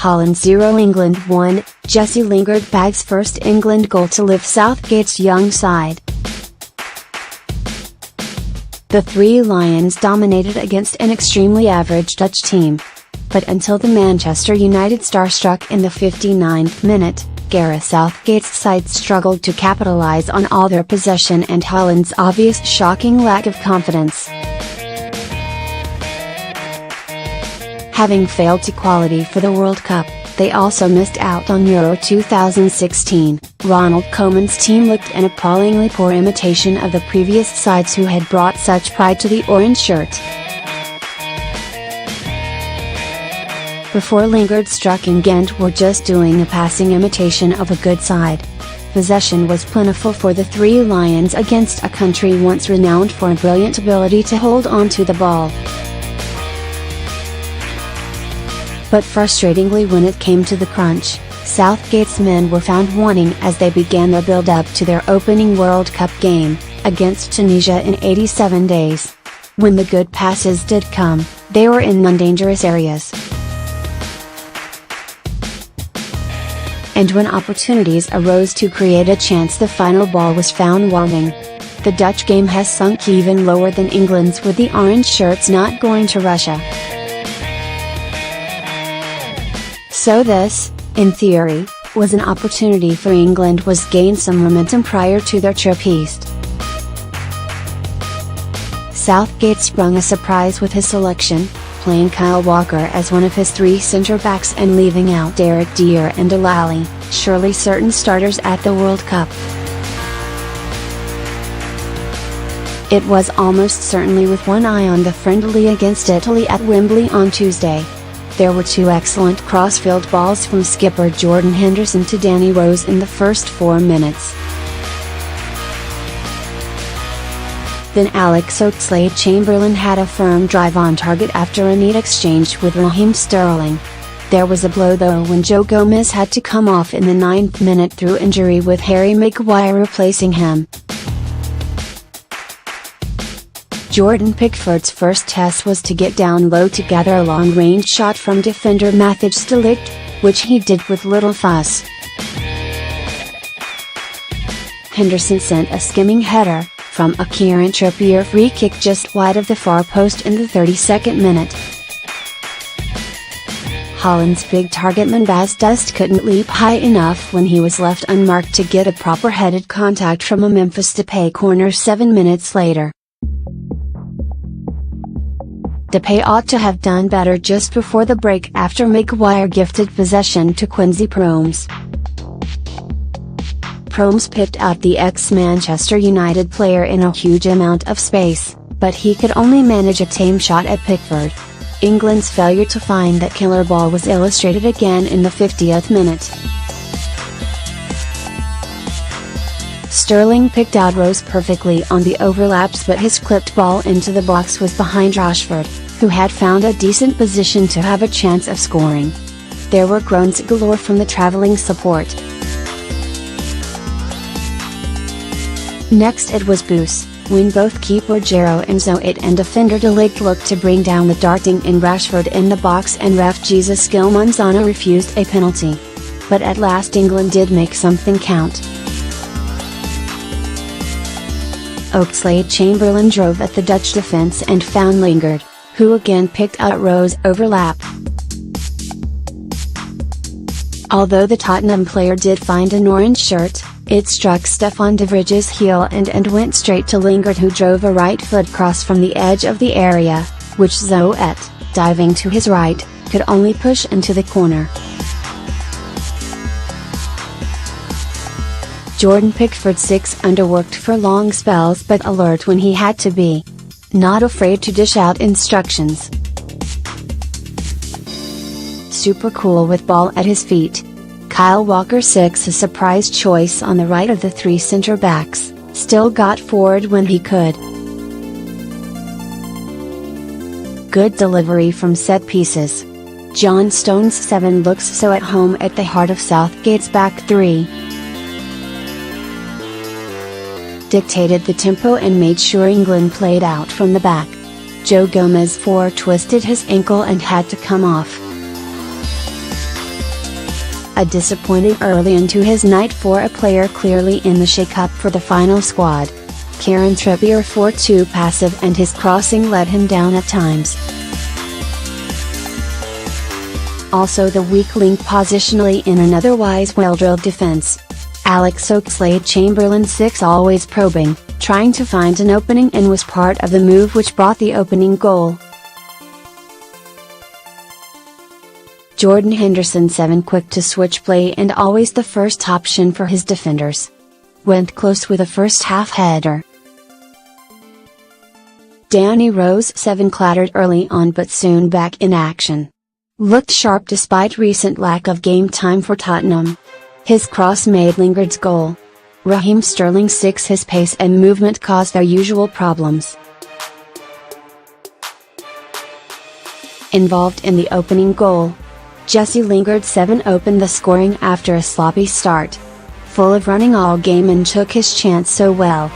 Holland 0 England 1, Jesse Lingard bags first England goal to lift Southgate's young side. The Three Lions dominated against an extremely average Dutch team. But until the Manchester United star struck in the 59th minute, Gareth Southgate's side struggled to capitalise on all their possession and Holland's obvious shocking lack of confidence. Having failed to qualify for the World Cup, they also missed out on Euro 2016. Ronald Koeman's team looked an appallingly poor imitation of the previous sides who had brought such pride to the orange shirt. Before Lingard struck in Ghent were just doing a passing imitation of a good side. Possession was plentiful for the Three Lions against a country once renowned for a brilliant ability to hold on to the ball. But frustratingly, when it came to the crunch, Southgate's men were found wanting as they began their build-up to their opening World Cup game, against Tunisia in 87 days. When the good passes did come, they were in non-dangerous areas. And when opportunities arose to create a chance, the final ball was found wanting. The Dutch game has sunk even lower than England's, with the orange shirts not going to Russia. So this, in theory, was an opportunity for England was gain some momentum prior to their trip east. Southgate sprung a surprise with his selection, playing Kyle Walker as one of his three centre-backs and leaving out Derek Dier and Delali, surely certain starters at the World Cup. It was almost certainly with one eye on the friendly against Italy at Wembley on Tuesday. There were two excellent crossfield balls from skipper Jordan Henderson to Danny Rose in the first 4 minutes. Then Alex Oxlade-Chamberlain had a firm drive on target after a neat exchange with Raheem Sterling. There was a blow though when Joe Gomez had to come off in the 9th minute through injury, with Harry Maguire replacing him. Jordan Pickford's first test was to get down low to gather a long-range shot from defender Matthijs de Ligt, which he did with little fuss. Henderson sent a skimming header, from a Kieran Trippier free kick just wide of the far post in the 32nd minute. Holland's big targetman Bas Dost couldn't leap high enough when he was left unmarked to get a proper headed contact from a Memphis Depay corner 7 minutes later. Depay ought to have done better just before the break after Maguire gifted possession to Quincy Promes. Promes picked out the ex-Manchester United player in a huge amount of space, but he could only manage a tame shot at Pickford. England's failure to find that killer ball was illustrated again in the 50th minute. Sterling picked out Rose perfectly on the overlaps, but his clipped ball into the box was behind Rashford, who had found a decent position to have a chance of scoring. There were groans galore from the travelling support. Next it was Boos, when both keeper Jero and Zoet and defender De Ligt looked to bring down the darting in Rashford in the box, and ref Jesus Gil Manzano refused a penalty. But at last England did make something count. Oxlade-Chamberlain drove at the Dutch defence and found Lingard, who again picked out Rose overlap. Although the Tottenham player did find an orange shirt, it struck Stefan de Vrij's heel and went straight to Lingard, who drove a right foot cross from the edge of the area, which Zoet, diving to his right, could only push into the corner. Jordan Pickford 6 underworked for long spells, but alert when he had to be. Not afraid to dish out instructions. Super cool with ball at his feet. Kyle Walker 6, a surprise choice on the right of the three centre-backs, still got forward when he could. Good delivery from set pieces. John Stones 7 looks so at home at the heart of Southgate's back three. Dictated the tempo and made sure England played out from the back. Joe Gomez 4 twisted his ankle and had to come off. A disappointing early into his night for a player clearly in the shake-up for the final squad. Kieran Trippier 4-2 passive and his crossing let him down at times. Also the weak link positionally in an otherwise well-drilled defense. Alex Oxlade-Chamberlain 6 always probing, trying to find an opening and was part of the move which brought the opening goal. Jordan Henderson 7 quick to switch play and always the first option for his defenders. Went close with a first half header. Danny Rose 7 clattered early on but soon back in action. Looked sharp despite recent lack of game time for Tottenham. His cross made Lingard's goal. Raheem Sterling 6 his pace and movement caused their usual problems. Involved in the opening goal. Jesse Lingard 7 opened the scoring after a sloppy start. Full of running all game and took his chance so well.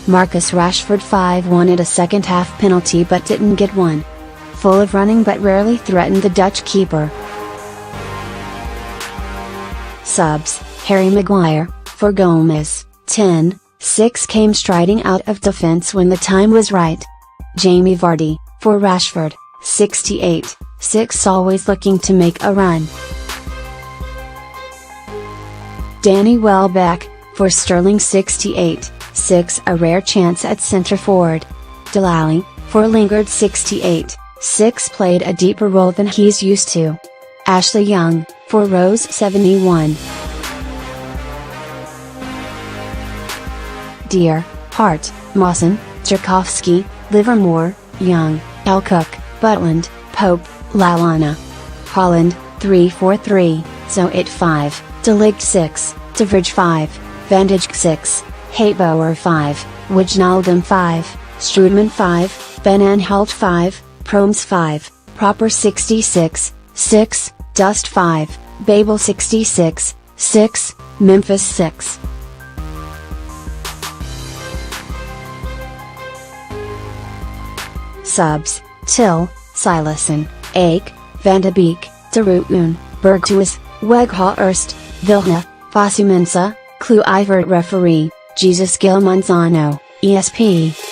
Marcus Rashford 5 wanted a second half penalty but didn't get one. Full of running but rarely threatened the Dutch keeper. Subs, Harry Maguire, for Gomez, 10, 6 came striding out of defense when the time was right. Jamie Vardy, for Rashford, 68, 6 always looking to make a run. Danny Welbeck, for Sterling 68, 6 a rare chance at centre forward. Delali, for Lingard 68, 6 played a deeper role than he's used to. Ashley Young, for Rose 71. Deer, Hart, Mawson, Tchaikovsky, Livermore, Young, Elcock, Butland, Pope, Lallana. Holland, 3-4-3, Zoet 5, De Ligt 6, De Vrij 5, Van Dijk 6, Heetboer 5, Wijnaldum 5, Strootman 5, Ben Aanholt 5, Promes 5, Proper 66, 6, Dust 5, Babel 66, 6, Memphis 6. Subs, Till, Silason, Ake, Van de Beek, De Roon, Berghuis, Weghorst, Vilna, Fosu Mensah, Kluivert referee, Jesus Gil Manzano, ESP.